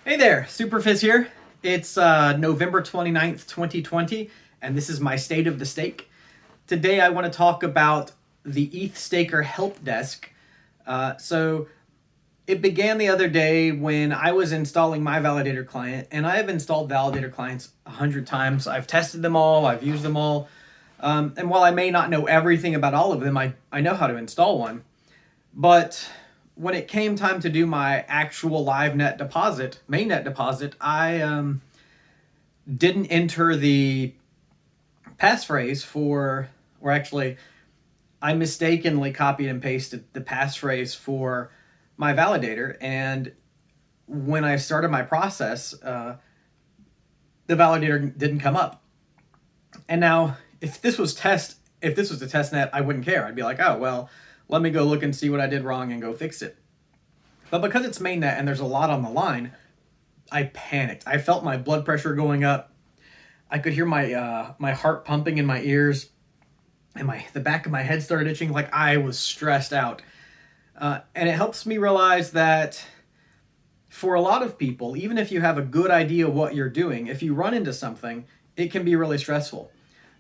Hey there, Superfizz here. It's November 29th, 2020, and this is my State of the Stake. Today I want to talk about the EthStaker Helpdesk. So it began the other day when I was installing my validator client, and I have installed validator clients 100 times. I've tested them all, I've used them all, and while I may not know everything about all of them, I know how to install one. But when it came time to do my actual live net deposit, mainnet deposit, I didn't enter the passphrase for, or actually, I mistakenly copied and pasted the passphrase for my validator. And when I started my process, the validator didn't come up. And now, if this was the test net, I wouldn't care. I'd be like, oh well, let me go look and see what I did wrong and go fix it. But because it's mainnet and there's a lot on the line, I panicked. I felt my blood pressure going up. I could hear my heart pumping in my ears, and the back of my head started itching. Like I was stressed out. And it helps me realize that for a lot of people, even if you have a good idea what you're doing, if you run into something, it can be really stressful.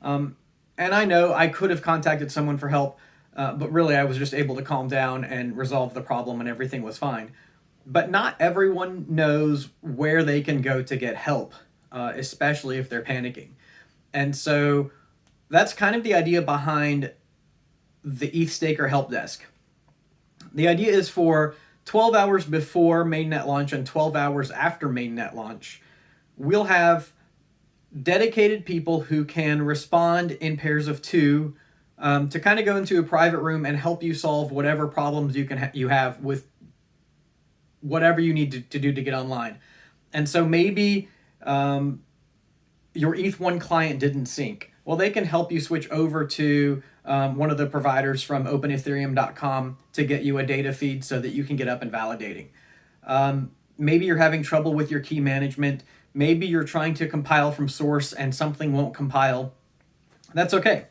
And I know I could have contacted someone for help, but really I was just able to calm down and resolve the problem and everything was fine. But not everyone knows where they can go to get help, especially if they're panicking. And so that's kind of the idea behind the EthStaker Helpdesk. The idea is for 12 hours before mainnet launch and 12 hours after mainnet launch, we'll have dedicated people who can respond in pairs of two, to kind of go into a private room and help you solve whatever problems you have with whatever you need to do to get online. And so maybe your ETH1 client didn't sync. Well, they can help you switch over to one of the providers from openethereum.com to get you a data feed so that you can get up and validating. Maybe you're having trouble with your key management. Maybe you're trying to compile from source and something won't compile. That's okay.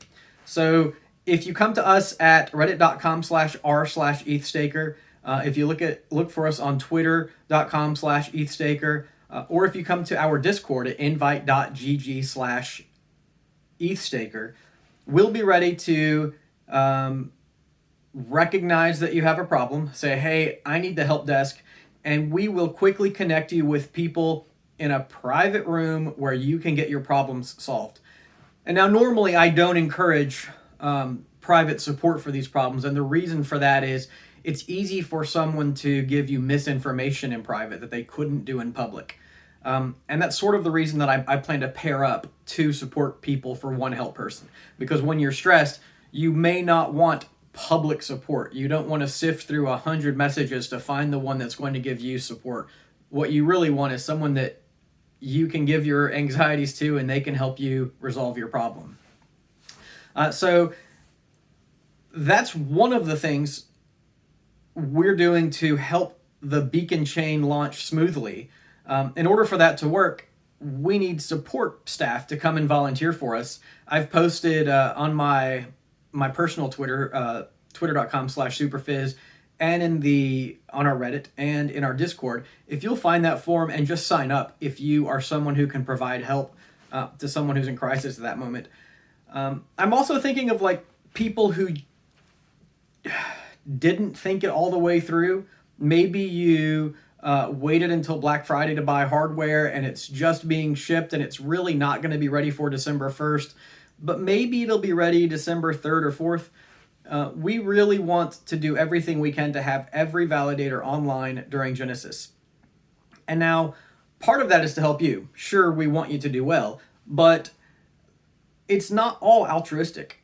So if you come to us at reddit.com/r/EthStaker, if you look for us on twitter.com/EthStaker, or if you come to our Discord at invite.gg/EthStaker, we'll be ready to recognize that you have a problem, say, hey, I need the help desk, and we will quickly connect you with people in a private room where you can get your problems solved. And now normally I don't encourage private support for these problems, and the reason for that is it's easy for someone to give you misinformation in private that they couldn't do in public. And that's sort of the reason that I plan to pair up two support people for one help person. Because when you're stressed, you may not want public support. You don't want to sift through 100 messages to find the one that's going to give you support. What you really want is someone that you can give your anxieties to and they can help you resolve your problem. So that's one of the things we're doing to help the Beacon chain launch smoothly. In order for that to work, we need support staff to come and volunteer for us. I've posted on my personal Twitter, twitter.com/superfizz, and on our Reddit and in our Discord, if you'll find that form and just sign up if you are someone who can provide help to someone who's in crisis at that moment. I'm also thinking of like people who didn't think it all the way through. Maybe you waited until Black Friday to buy hardware and it's just being shipped and it's really not going to be ready for December 1st, but maybe it'll be ready December 3rd or 4th. We really want to do everything we can to have every validator online during Genesis. And now, part of that is to help you. Sure, we want you to do well, but it's not all altruistic.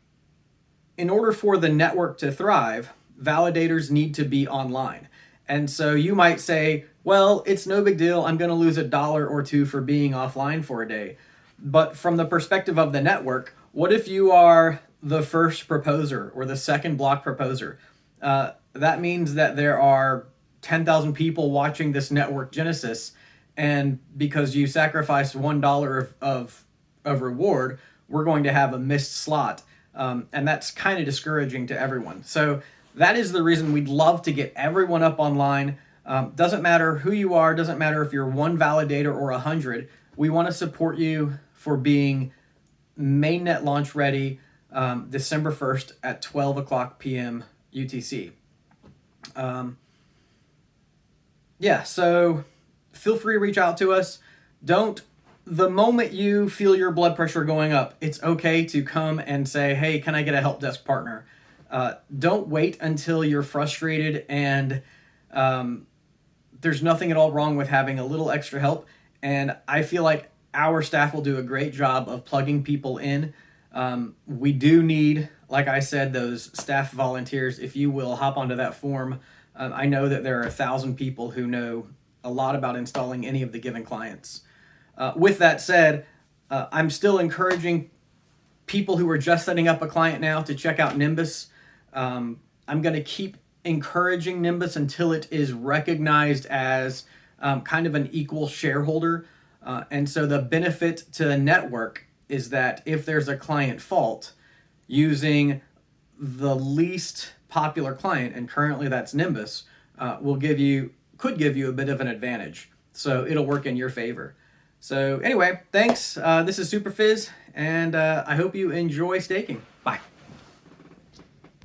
In order for the network to thrive, validators need to be online. And so you might say, well, it's no big deal. I'm going to lose $1 or $2 for being offline for a day. But from the perspective of the network, what if you are the first proposer or the second block proposer? That means that there are 10,000 people watching this network Genesis, and because you sacrificed $1 of reward, we're going to have a missed slot. And that's kind of discouraging to everyone. So that is the reason we'd love to get everyone up online. Doesn't matter who you are, doesn't matter if you're one validator or 100. We want to support you for being mainnet launch ready December 1st at 12 o'clock p.m. UTC. Yeah, so feel free to reach out to us. The moment you feel your blood pressure going up, it's okay to come and say, hey, can I get a help desk partner? Don't wait until you're frustrated and there's nothing at all wrong with having a little extra help. And I feel like our staff will do a great job of plugging people in. We do need, like I said, those staff volunteers. If you will hop onto that form, I know that there are 1,000 people who know a lot about installing any of the given clients. With that said, I'm still encouraging people who are just setting up a client now to check out Nimbus. I'm going to keep encouraging Nimbus until it is recognized as kind of an equal shareholder. And so the benefit to the network is that if there's a client fault, using the least popular client, and currently that's Nimbus, could give you a bit of an advantage. So it'll work in your favor. So anyway, thanks. This is Super Fizz, and I hope you enjoy staking. Bye.